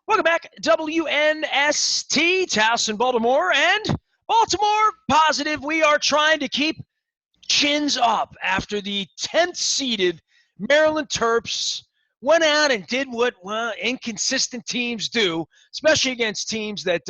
Welcome back, WNST, Towson, Baltimore, and Baltimore Positive. We are trying to keep chins up after the 10th seeded Maryland Terps went out and did what inconsistent teams do, especially against teams that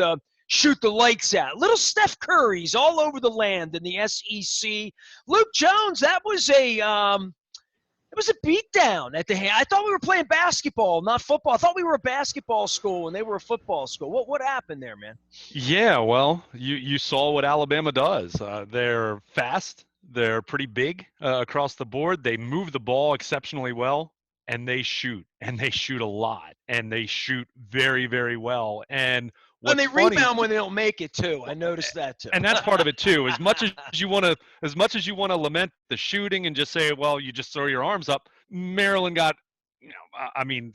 shoot the lights out. Little Steph Curry's all over the land in the SEC. Luke Jones, that was it was a beatdown at the hand. I thought we were playing basketball, not football. I thought we were a basketball school and they were a football school. What happened there, man? Yeah, well, you saw what Alabama does. They're fast. They're pretty big across the board. They move the ball exceptionally well, and they shoot a lot, and they shoot very, very well. And And what's they funny, rebound when they don't make it too. I noticed that too. and that's part of it too. As much as you want to lament the shooting and just say, well, you just throw your arms up. Maryland got,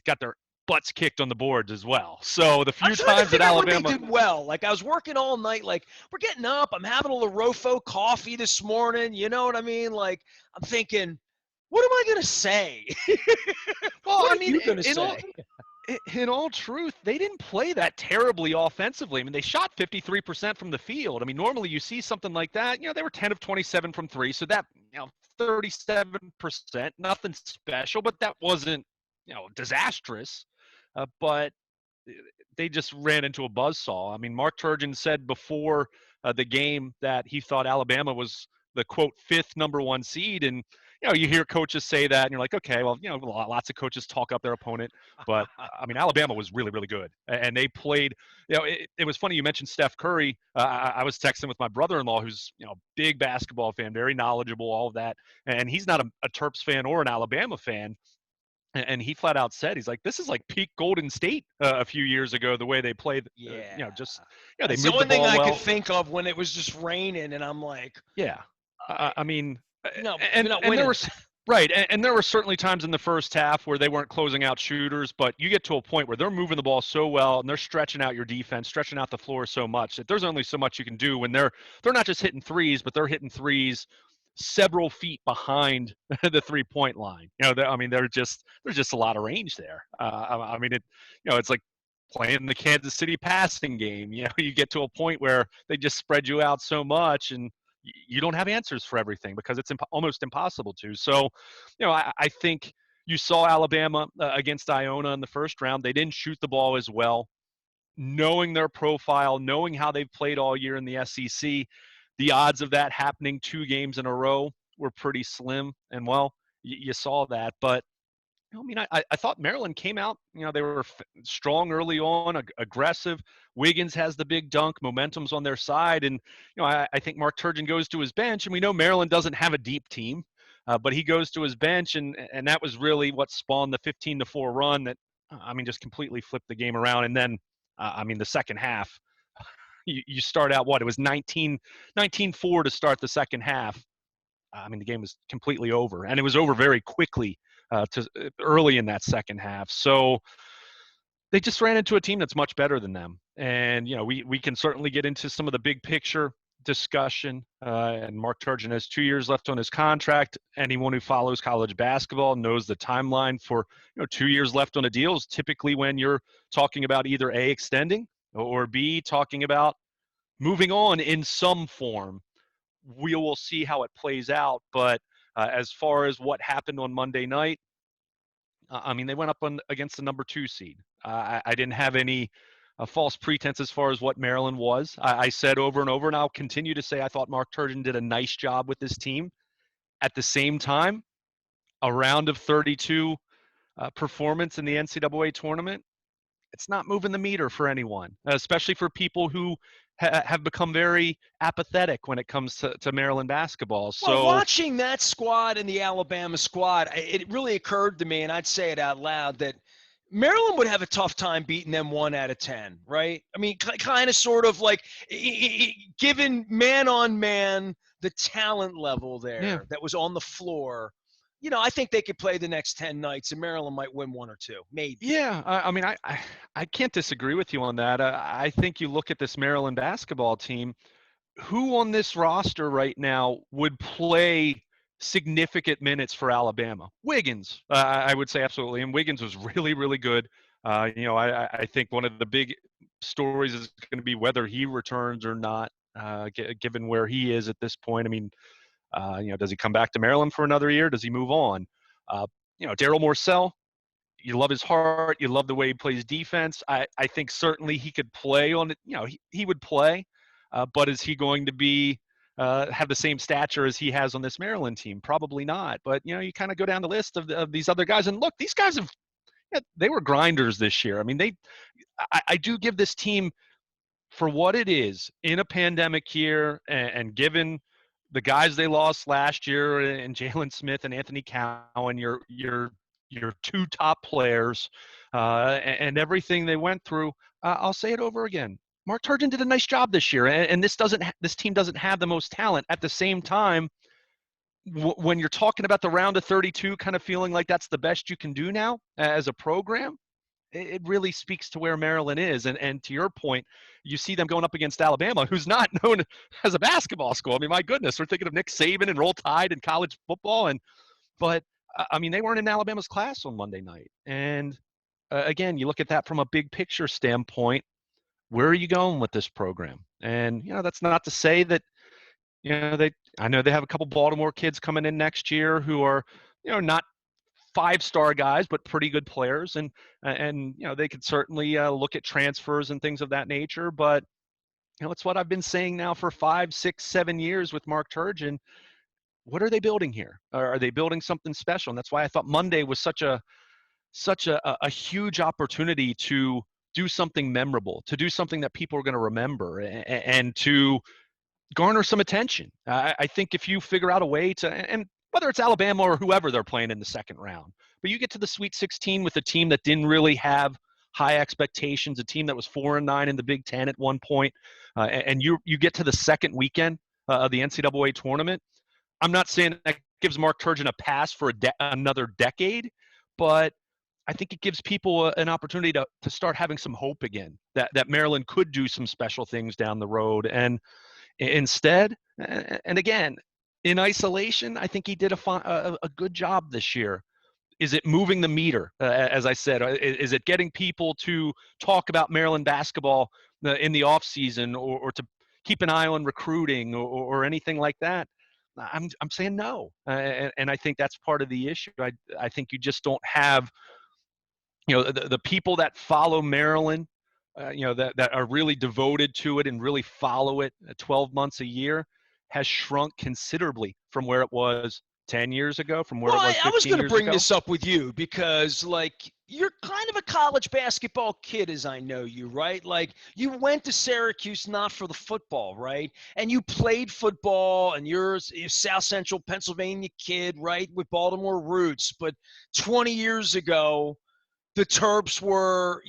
got their butts kicked on the boards as well. So the few I'm trying to times that figure out what Alabama they did well. Like I was working all night. Like we're getting up. I'm having a Larofo coffee this morning. You know what I mean? Like I'm thinking, what am I gonna say? Well, What I are mean, you gonna say? in all truth, they didn't play that terribly offensively. I mean, they shot 53% from the field. I mean, normally you see something like that. They were 10 of 27 from three, so that 37%, nothing special, but that wasn't disastrous. But they just ran into a buzzsaw. I mean, Marc Turgeon said before the game that he thought Alabama was the quote fifth number one seed, and you hear coaches say that, and you're like, okay, well, lots of coaches talk up their opponent, but I mean, Alabama was really, really good, and they played. It was funny you mentioned Steph Curry. I was texting with my brother-in-law, who's big basketball fan, very knowledgeable, all of that, and he's not a Terps fan or an Alabama fan. And he flat out said, he's like, this is like peak Golden State a few years ago, the way they played. Yeah. They That's moved the the only thing ball I well. could think of when it was just raining, and I'm like, Yeah, I mean, no, and you're not and there winning. were right, and there were certainly times in the first half where they weren't closing out shooters, but you get to a point where they're moving the ball so well and they're stretching out your defense, stretching out the floor so much that there's only so much you can do when they're not just hitting threes, but they're hitting threes several feet behind the 3-point line. I mean, there's just a lot of range there. I mean, it's like playing the Kansas City passing game. You get to a point where they just spread you out so much, and you don't have answers for everything because it's almost impossible to. So, I think you saw Alabama against Iona in the first round. They didn't shoot the ball as well. Knowing their profile, knowing how they've played all year in the SEC, the odds of that happening 2 games in a row were pretty slim. And, well, you saw that. But, I mean, I thought Maryland came out, they were strong early on, aggressive. Wiggins has the big dunk. Momentum's on their side. And, I think Marc Turgeon goes to his bench. And we know Maryland doesn't have a deep team, but he goes to his bench. And that was really what spawned the 15-4 run that, just completely flipped the game around. And then, the second half, you start out it was 19-4 to start the second half. The game was completely over, and it was over very quickly early in that second half. So they just ran into a team that's much better than them. And we can certainly get into some of the big picture discussion. And Marc Turgeon has 2 years left on his contract. Anyone who follows college basketball knows the timeline for 2 years left on a deal is typically when you're talking about either A, extending, or B, talking about moving on in some form. We will see how it plays out. But as far as what happened on Monday night, they went up against the number 2 seed. I didn't have any false pretense as far as what Maryland was. I said over and over, and I'll continue to say I thought Marc Turgeon did a nice job with this team. At the same time, a round of 32 performance in the NCAA tournament, it's not moving the meter for anyone, especially for people who have become very apathetic when it comes to Maryland basketball. So Well, watching that squad and the Alabama squad, it really occurred to me, and I'd say it out loud, that Maryland would have a tough time beating them 1 out of 10, right? I mean, kind of sort of like given man on man the talent level there that was on the floor. I think they could play the next 10 nights, and Maryland might win 1 or 2, maybe. Yeah, I can't disagree with you on that. I think you look at this Maryland basketball team, who on this roster right now would play significant minutes for Alabama? Wiggins, I would say absolutely. And Wiggins was really, really good. I think one of the big stories is going to be whether he returns or not, given where he is at this point. I mean, does he come back to Maryland for another year? Does he move on? Daryl Morcell, you love his heart. You love the way he plays defense. I think certainly he could play on it. He would play, but is he going to be have the same stature as he has on this Maryland team? Probably not. But you kind of go down the list of these other guys, and look, these guys they were grinders this year. I mean, I do give this team, for what it is in a pandemic year, and given the guys they lost last year and Jalen Smith and Anthony Cowan, your two top players, and everything they went through. I'll say it over again. Marc Turgeon did a nice job this year, and this team doesn't have the most talent. At the same time, when you're talking about the round of 32, kind of feeling like that's the best you can do now as a program, it really speaks to where Maryland is. And to your point, you see them going up against Alabama, who's not known as a basketball school. I mean, my goodness, we're thinking of Nick Saban and Roll Tide in college football, but I mean, they weren't in Alabama's class on Monday night. And again, you look at that from a big picture standpoint. Where are you going with this program? And that's not to say that I know they have a couple Baltimore kids coming in next year who are not five-star guys, but pretty good players, and they could certainly look at transfers and things of that nature. But it's what I've been saying now for 5, 6, 7 years with Marc Turgeon. What are they building here? Are they building something special? And that's why I thought Monday was such a huge opportunity to do something memorable, to do something that people are going to remember, and to garner some attention. I think if you figure out a way to, and whether it's Alabama or whoever they're playing in the second round, but you get to the Sweet 16 with a team that didn't really have high expectations, a team that was 4-9 in the Big Ten at one point, and you get to the second weekend of the NCAA tournament. I'm not saying that gives Marc Turgeon a pass for another decade, but I think it gives people an opportunity to start having some hope again, that Maryland could do some special things down the road. And instead, and again, in isolation, I think he did a good job this year. Is it moving the meter, as I said? Is it getting people to talk about Maryland basketball in the offseason, or to keep an eye on recruiting or anything like that? I'm saying no, and I think that's part of the issue. I think you just don't have the people that follow Maryland, that are really devoted to it and really follow it 12 months a year, has shrunk considerably from where it was 10 years ago, from where it was 15 years ago. I was going to bring this up with you because, you're kind of a college basketball kid, as I know you, right? Like, you went to Syracuse not for the football, right? And you played football, and you're a South Central Pennsylvania kid, right, with Baltimore roots. But 20 years ago, the Terps were,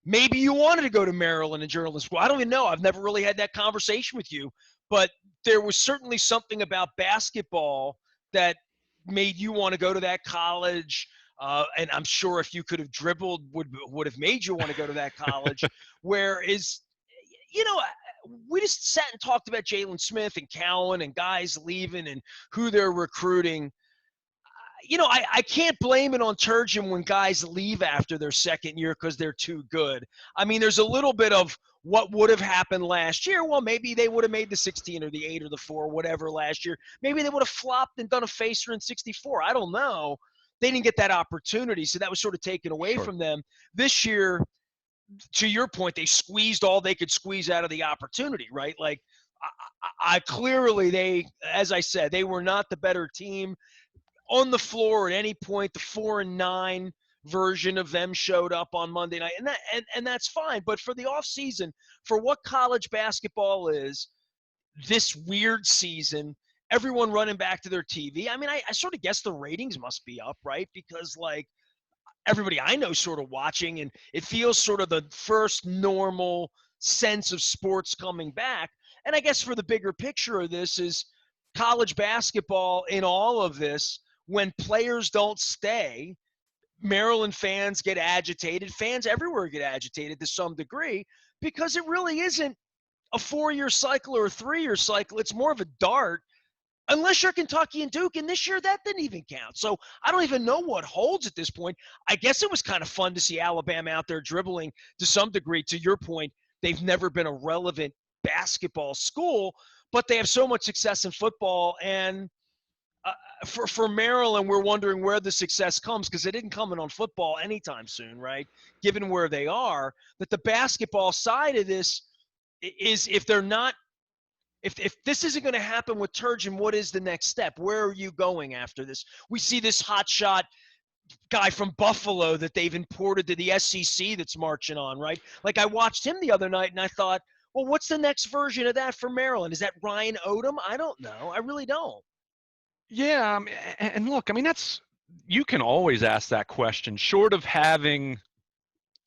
maybe you wanted to go to Maryland in journalism school. I don't even know. I've never really had that conversation with you. But there was certainly something about basketball that made you want to go to that college. And I'm sure if you could have dribbled, would have made you want to go to that college. Whereas, we just sat and talked about Jalen Smith and Cowan and guys leaving and who they're recruiting. I can't blame it on Turgeon when guys leave after their second year because they're too good. I mean, there's a little bit of what would have happened last year. Well, maybe they would have made the 16 or the 8 or the 4, whatever last year. Maybe they would have flopped and done a facer in 64. I don't know. They didn't get that opportunity, so that was sort of taken away from them. This year, to your point, they squeezed all they could squeeze out of the opportunity, right? Like, I clearly, as I said, they were not the better team on the floor at any point. The 4-9 version of them showed up on Monday night, and that's fine. But for the offseason, for what college basketball is, this weird season, everyone running back to their TV. I mean, I sort of guess the ratings must be up, right? Because everybody I know sort of watching, and it feels sort of the first normal sense of sports coming back. And I guess for the bigger picture of this is college basketball in all of this. When players don't stay, Maryland fans get agitated. Fans everywhere get agitated to some degree because it really isn't a 4-year cycle or a 3-year cycle. It's more of a dart. unless you're Kentucky and Duke, and this year that didn't even count. So I don't even know what holds at this point. I guess it was kind of fun to see Alabama out there dribbling to some degree. To your point, they've never been a relevant basketball school, but they have so much success in football. And for Maryland, we're wondering where the success comes because it didn't come in on football anytime soon, right? Given where they are, that the basketball side of this is if they're not if this isn't going to happen with Turgeon, what is the next step? Where are you going after this? We see this hotshot guy from Buffalo that they've imported to the SEC that's marching on, right? Like I watched him the other night and I thought, well, what's the next version of that for Maryland? Is that Ryan Odom? I don't know. I really don't. Yeah, and look, I mean, that's you can always ask that question, short of having,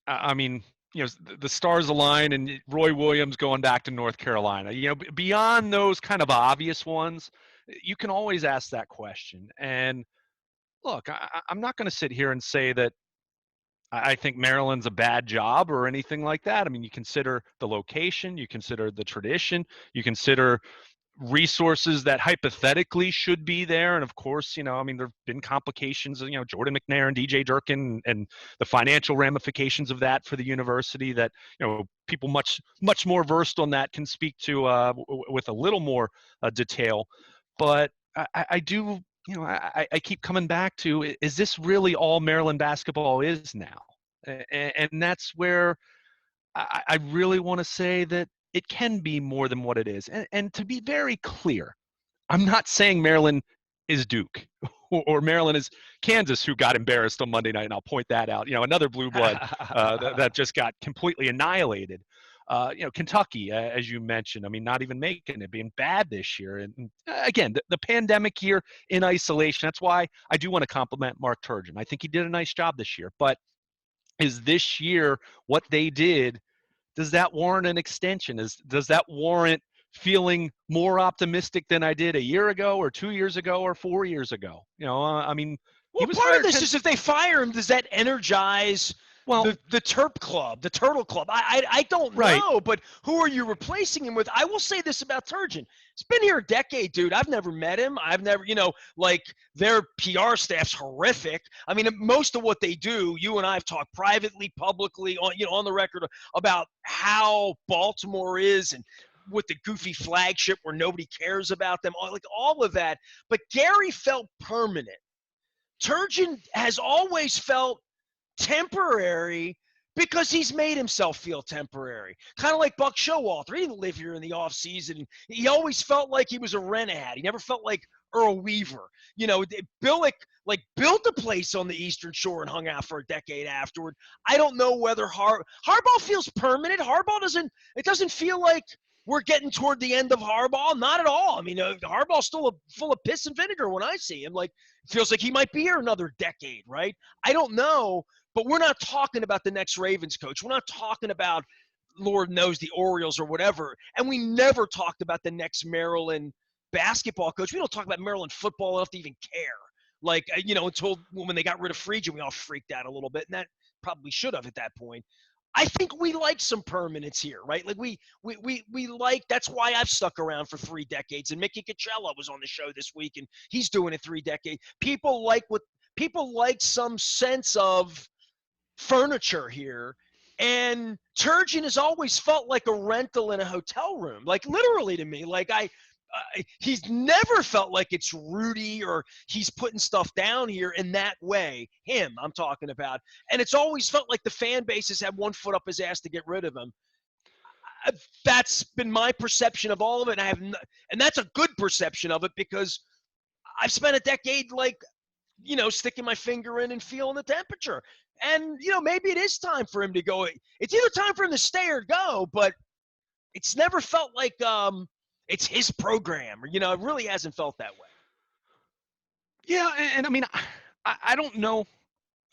I mean, the stars align and Roy Williams going back to North Carolina. Beyond those kind of obvious ones, you can always ask that question. And look, I'm not going to sit here and say that I think Maryland's a bad job or anything like that. I mean, you consider the location, you consider the tradition, you consider resources that hypothetically should be there. And of course, I mean, there have been complications, Jordan McNair and DJ Durkin and the financial ramifications of that for the university that, people much, much more versed on that can speak to with a little more detail. But I do, I keep coming back to, is this really all Maryland basketball is now? And that's where I really want to say that it can be more than what it is. And to be very clear, I'm not saying Maryland is Duke or Maryland is Kansas, who got embarrassed on Monday night, and I'll point that out. Another blue blood that just got completely annihilated. Kentucky, as you mentioned, I mean, not even making it, being bad this year. And again, the pandemic year in isolation, that's why I do want to compliment Marc Turgeon. I think he did a nice job this year. But is this year what they did, does that warrant an extension? Does that warrant feeling more optimistic than I did a year ago or 2 years ago or 4 years ago? I mean, Well, he was part of fired this is if they fire him, does that energize well, the Terp Club, the Turtle Club? I don't right. know, but who are you replacing him with? I will say this about Turgeon. He's been here a decade, dude. I've never met him. I've never, like their PR staff's horrific. I mean, most of what they do, you and I have talked privately, publicly, on the record about how Baltimore is and with the goofy flagship where nobody cares about them, like all of that. But Gary felt permanent. Turgeon has always felt temporary because he's made himself feel temporary. Kind of like Buck Showalter. He didn't live here in the offseason. He always felt like he was a renegade. He never felt like Earl Weaver. Billick built a place on the Eastern Shore and hung out for a decade afterward. I don't know whether Harbaugh feels permanent. It doesn't feel like we're getting toward the end of Harbaugh. Not at all. I mean, Harbaugh's still full of piss and vinegar when I see him. Like, it feels like he might be here another decade, right? I don't know, but we're not talking about the next Ravens coach. We're not talking about, Lord knows, the Orioles or whatever. And we never talked about the next Maryland basketball coach. We don't talk about Maryland football enough to even care. Like, until when they got rid of Friedgen, we all freaked out a little bit, and that probably should have at that point. I think we like some permanence here, right? Like we like, that's why I've stuck around for 3 decades. And Mickey Coachella was on the show this week and he's doing it 3 decades. People like some sense of furniture here. And Turgeon has always felt like a rental in a hotel room, like literally to me. Like he's never felt like it's Rudy or he's putting stuff down here in that way. Him, I'm talking about. And it's always felt like the fan base has had one foot up his ass to get rid of him. That's been my perception of all of it. And and that's a good perception of it because I've spent a decade sticking my finger in and feeling the temperature. And, maybe it is time for him to go. It's either time for him to stay or go, but it's never felt like it's his program. Or, it really hasn't felt that way. Yeah, and I mean, I don't know.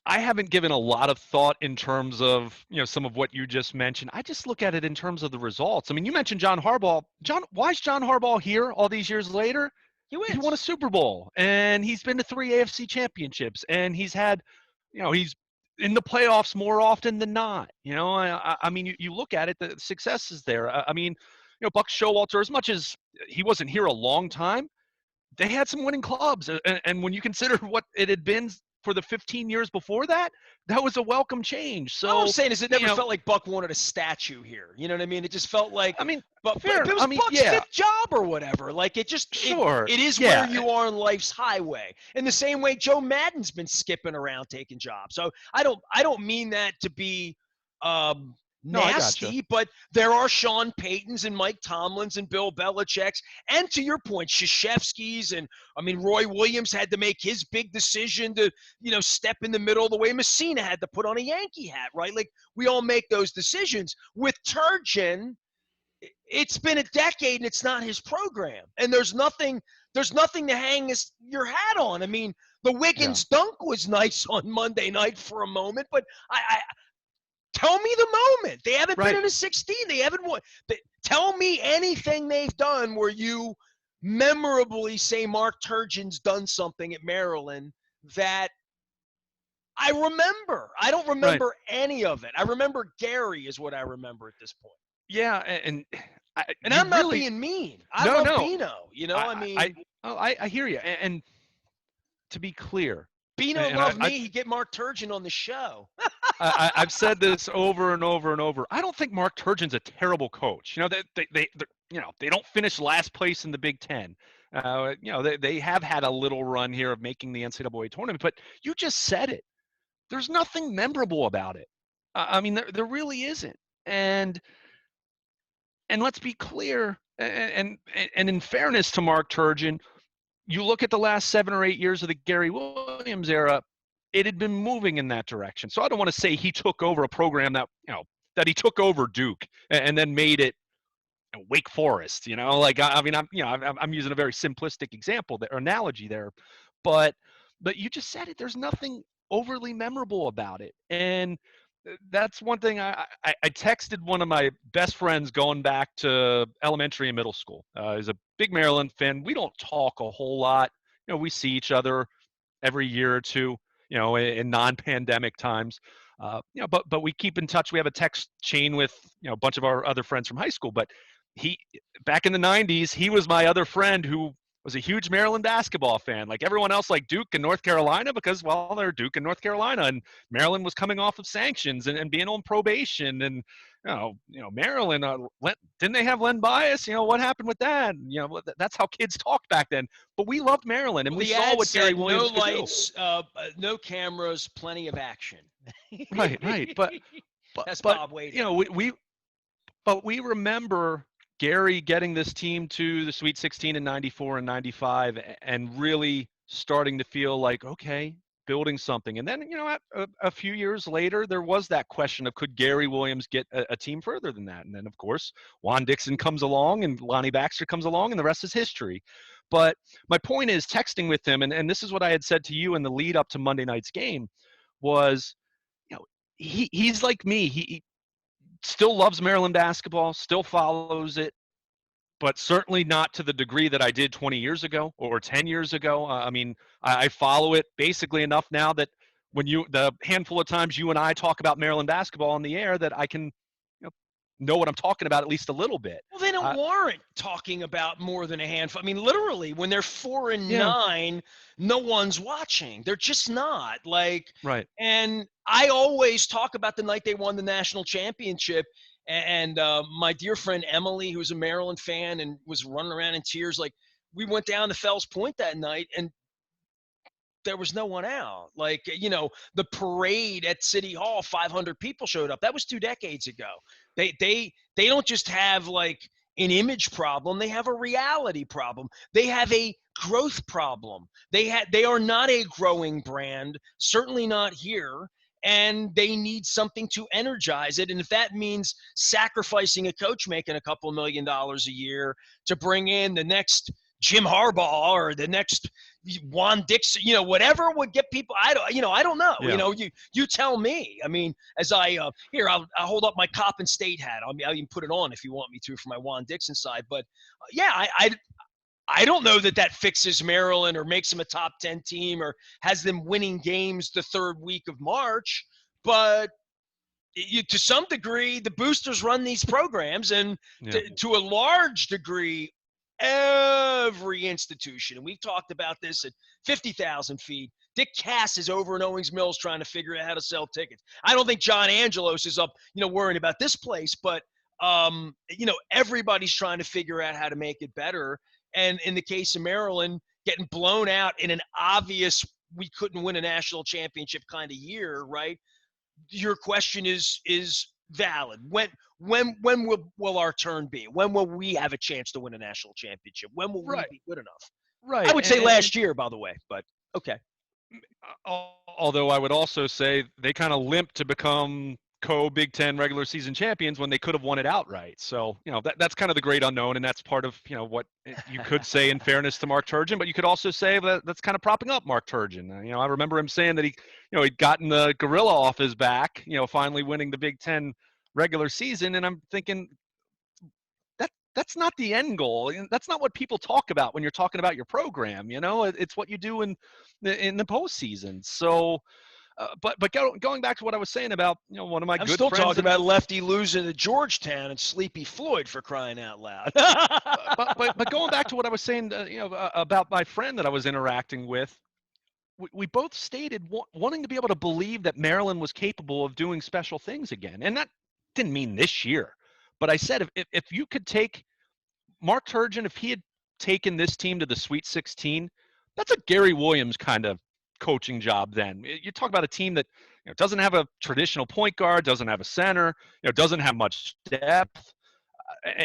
I haven't given a lot of thought in terms of, some of what you just mentioned. I just look at it in terms of the results. I mean, you mentioned John Harbaugh. Why is John Harbaugh here all these years later? He wins. He won a Super Bowl, and he's been to 3 AFC championships, and he's had, he's in the playoffs more often than not. I mean, you look at it, the success is there. I mean, Buck Showalter, as much as he wasn't here a long time, they had some winning clubs, and when you consider what it had been for the 15 years before that, that was a welcome change. All I'm So, saying is it you never know, felt like Buck wanted a statue here. You know what I mean? It just felt like, I mean, but fair. it was I mean, Buck's yeah, fifth job or whatever. Like sure, it is where yeah, you are in life's highway. In the same way Joe Madden's been skipping around taking jobs. So I don't mean that to be no, I gotcha. nasty, but there are Sean Paytons and Mike Tomlins and Bill Belichick's, and to your point, Krzyzewski's, and I mean Roy Williams had to make his big decision to step in the middle the way Messina had to put on a Yankee hat, right? Like we all make those decisions. With Turgeon, it's been a decade and it's not his program, and there's nothing to hang your hat on. I mean, the Yeah, Wiggins dunk was nice on Monday night for a moment, but I tell me the moment. They haven't been right. in a 16. They haven't won. Tell me anything they've done where you memorably say Marc Turgeon's done something at Maryland that I remember. I don't Right. remember any of it. I remember Gary is what I remember at this point. Yeah, and And you I'm not really being mean. I no, love no. Bino. I I mean, oh, I hear you. And to be clear, Bino and loved me. He'd get Marc Turgeon on the show. I've said this over and over and over. I don't think Marc Turgeon's a terrible coach. You know, they don't finish last place in the Big Ten. They have had a little run here of making the NCAA tournament, but you just said it. There's nothing memorable about it. I mean, there really isn't. And let's be clear. And in fairness to Marc Turgeon, you look at the last 7 or 8 years of the Gary Williams era, it had been moving in that direction. So I don't want to say he took over a program that he took over Duke and then made it Wake Forest. Like I mean, I'm using a very simplistic example there, analogy there, but you just said it. There's nothing overly memorable about it, and that's one thing. I texted one of my best friends going back to elementary and middle school. He's a big Maryland fan. We don't talk a whole lot. We see each other every year or two. In non-pandemic times. But we keep in touch. We have a text chain with a bunch of our other friends from high school. But he back in the '90s, he was my other friend who was a huge Maryland basketball fan. Like everyone else, like Duke and North Carolina, because well, they're Duke and North Carolina, and Maryland was coming off of sanctions and being on probation, and Maryland didn't they have Len Bias? What happened with that? That's how kids talked back then. But we loved Maryland, and Well, we the saw ad what Gary said no Williams could do. lights, no cameras, plenty of action. Right. But That's but Bob Wade. we remember Gary getting this team to the Sweet 16 in '94 and '95, and really starting to feel like, okay, building something. And then, a few years later, there was that question of could Gary Williams get a team further than that? And then, of course, Juan Dixon comes along and Lonnie Baxter comes along, and the rest is history. But my point is, texting with him, and this is what I had said to you in the lead up to Monday night's game, was, he's like me. He still loves Maryland basketball, still follows it, but certainly not to the degree that I did 20 years ago or 10 years ago. I mean, I follow it basically enough now that when the handful of times you and I talk about Maryland basketball on the air, that I can know what I'm talking about at least a little bit. Well, they don't warrant talking about more than a handful. I mean, literally, when they're 4 and Yeah. 9, no one's watching. They're just not. Like, Right. and I always talk about the night they won the national championship. And my dear friend Emily, who's a Maryland fan and was running around in tears, like, we went down to Fells Point that night, and there was no one out. Like, the parade at City Hall, 500 people showed up. That was 2 decades ago. They don't just have like an image problem, they have a reality problem. They have a growth problem. They are not a growing brand, certainly not here, and they need something to energize it. And if that means sacrificing a coach making a couple $1 million a year to bring in the next Jim Harbaugh or the next Juan Dixon, whatever would get people. I don't know. Yeah. You tell me. I mean, as I'll hold up my Coppin State hat. I'll even put it on if you want me to for my Juan Dixon side. But yeah, I don't know that fixes Maryland or makes them a top 10 team or has them winning games the third week of March. But to some degree, the boosters run these programs, and Yeah. to a large degree, every institution, and we've talked about this at 50,000 feet. Dick Cass is over in Owings Mills trying to figure out how to sell tickets. I don't think John Angelos is up, worrying about this place, but everybody's trying to figure out how to make it better. And in the case of Maryland, getting blown out in an obvious we couldn't win a national championship kind of year, right? Your question is valid. When will our turn be? When will we have a chance to win a national championship? When will we Right, be good enough? I right. would say last year, by the way, but okay. Although I would also say they kind of limped to become co-Big Ten regular season champions when they could have won it outright. So, that's kind of the great unknown, and that's part of, what you could say in fairness to Marc Turgeon, but you could also say that that's kind of propping up Marc Turgeon. I remember him saying that he'd gotten the gorilla off his back, finally winning the Big Ten regular season, and I'm thinking that's not the end goal. That's not what people talk about when you're talking about your program. It's what you do in the postseason. So, but going back to what I was saying about one of my I'm good still friends, talking about Lefty losing to Georgetown and Sleepy Floyd, for crying out loud. but going back to what I was saying, about my friend that I was interacting with, we both stated wanting to be able to believe that Maryland was capable of doing special things again, and that didn't mean this year. But I said if you could take Marc Turgeon, if he had taken this team to the Sweet 16, that's a Gary Williams kind of coaching job then. You talk about a team that doesn't have a traditional point guard, doesn't have a center, doesn't have much depth,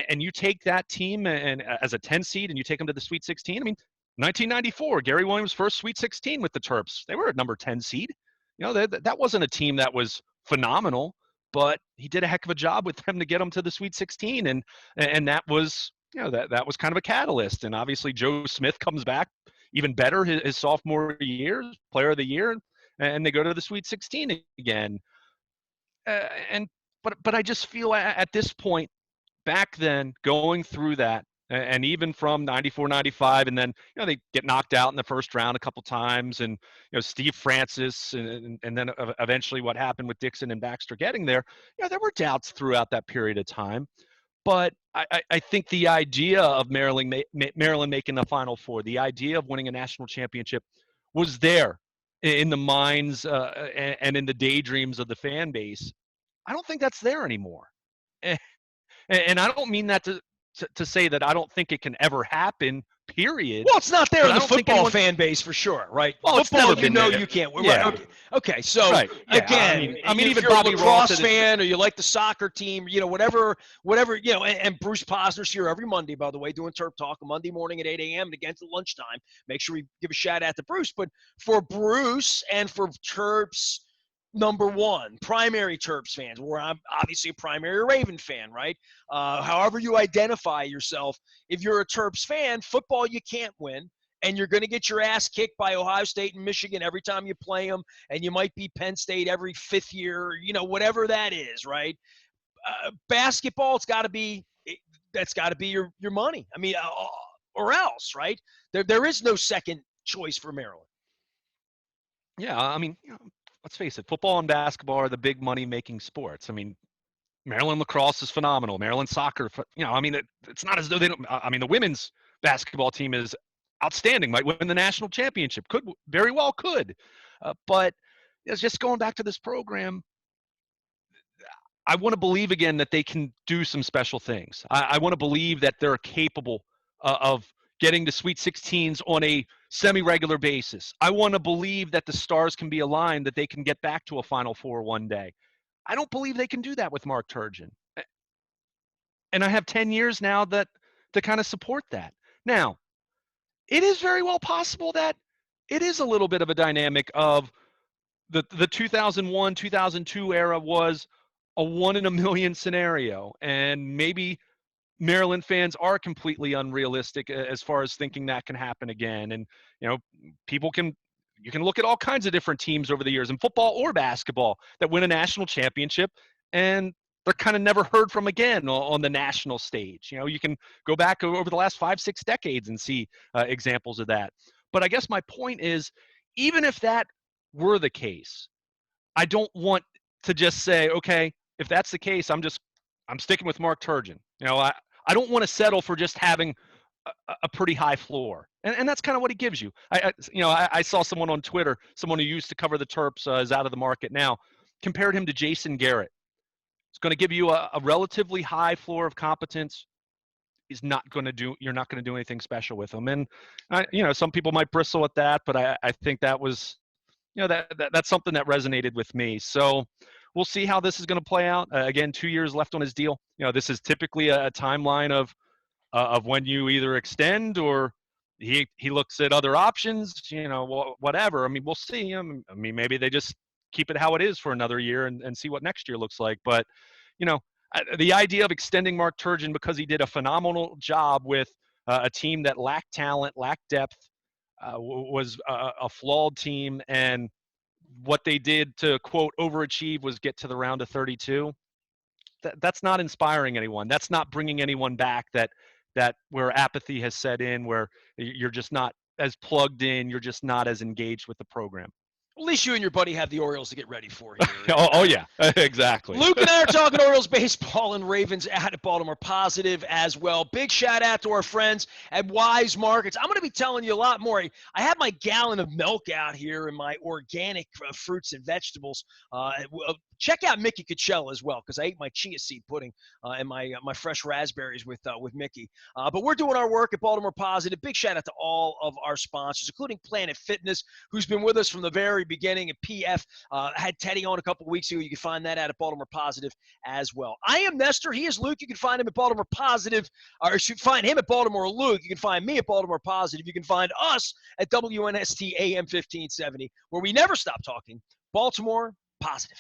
and you take that team and as a 10 seed and you take them to the Sweet 16. I mean, 1994, Gary Williams' first Sweet 16 with the Terps. They were a number 10 seed. That wasn't a team that was phenomenal, but he did a heck of a job with them to get them to the Sweet 16, and that was that was kind of a catalyst. And obviously Joe Smith comes back even better his sophomore year, player of the year, and they go to the Sweet 16 again. And but I just feel at this point, back then, going through that, and even from 94, 95, and then they get knocked out in the first round a couple times, and Steve Francis, and then eventually what happened with Dixon and Baxter getting there. There were doubts throughout that period of time. But I think the idea of Maryland making the Final Four, the idea of winning a national championship, was there in the minds and in the daydreams of the fan base. I don't think that's there anymore. And I don't mean that to say that I don't think it can ever happen, period. Well, it's not there in the football anyone, fan base for sure, right? Well, football, it's never been you can't. Yeah. Right. Okay. So right. Yeah. again, I mean, if even you're Bobby a lacrosse Ross fan or you like the soccer team, whatever, and Bruce Posner's here every Monday, by the way, doing Terp Talk, a Monday morning at 8 a.m. and again at lunchtime. Make sure we give a shout out to Bruce. But for Bruce and for Terps, number one, primary Terps fans, where I'm obviously a primary Raven fan, right? However you identify yourself, if you're a Terps fan, football you can't win, and you're going to get your ass kicked by Ohio State and Michigan every time you play them, and you might be Penn State every fifth year, whatever that is, right? Basketball, that's got to be your money. I mean, or else, right? There is no second choice for Maryland. Yeah, I mean, let's face it, football and basketball are the big money-making sports. I mean, Maryland lacrosse is phenomenal. Maryland soccer, I mean, it's not as though they don't. I mean, the women's basketball team is outstanding. Might win the national championship. Very well could. But it's just going back to this program. I want to believe again that they can do some special things. I want to believe that they're capable of getting to Sweet 16s on a semi-regular basis. I want to believe that the stars can be aligned, that they can get back to a Final Four one day. I don't believe they can do that with Marc Turgeon. And I have 10 years now to kind of support that. Now, it is very well possible that it is a little bit of a dynamic of the 2001, 2002 era was a 1 in a million scenario. And maybe Maryland fans are completely unrealistic as far as thinking that can happen again. And, you can look at all kinds of different teams over the years in football or basketball that win a national championship and they're kind of never heard from again on the national stage. You can go back over the last 5-6 decades and see examples of that. But I guess my point is, even if that were the case, I don't want to just say, okay, if that's the case, I'm sticking with Marc Turgeon. I don't want to settle for just having a pretty high floor, and that's kind of what he gives you. I saw someone on Twitter, someone who used to cover the Terps, is out of the market now, compared him to Jason Garrett. It's going to give you a relatively high floor of competence. You're not going to do anything special with him. And some people might bristle at that, but I think that was, that's something that resonated with me. So we'll see how this is going to play out. Again, 2 years left on his deal. This is typically a timeline of when you either extend or he looks at other options, whatever. I mean, we'll see. I mean, maybe they just keep it how it is for another year and see what next year looks like. But, the idea of extending Marc Turgeon because he did a phenomenal job with a team that lacked talent, lacked depth, was a flawed team, and what they did to, quote, overachieve was get to the round of 32. That's not inspiring anyone. That's not bringing anyone back that where apathy has set in, where you're just not as plugged in, you're just not as engaged with the program. At least you and your buddy have the Orioles to get ready for here. Oh, yeah, exactly. Luke and I are talking Orioles baseball and Ravens at Baltimore Positive as well. Big shout out to our friends at Wise Markets. I'm going to be telling you a lot more. I have my gallon of milk out here and my organic fruits and vegetables. Check out Mickey Coachella as well, because I ate my chia seed pudding and my fresh raspberries with Mickey. But we're doing our work at Baltimore Positive. Big shout out to all of our sponsors, including Planet Fitness, who's been with us from the very beginning. And PF had Teddy on a couple weeks ago. You can find that out at Baltimore Positive as well. I am Nestor. He is Luke. You can find him at Baltimore Positive, or you should find him at Baltimore Luke. You can find me at Baltimore Positive. You can find us at WNST AM 1570, where we never stop talking Baltimore Positive.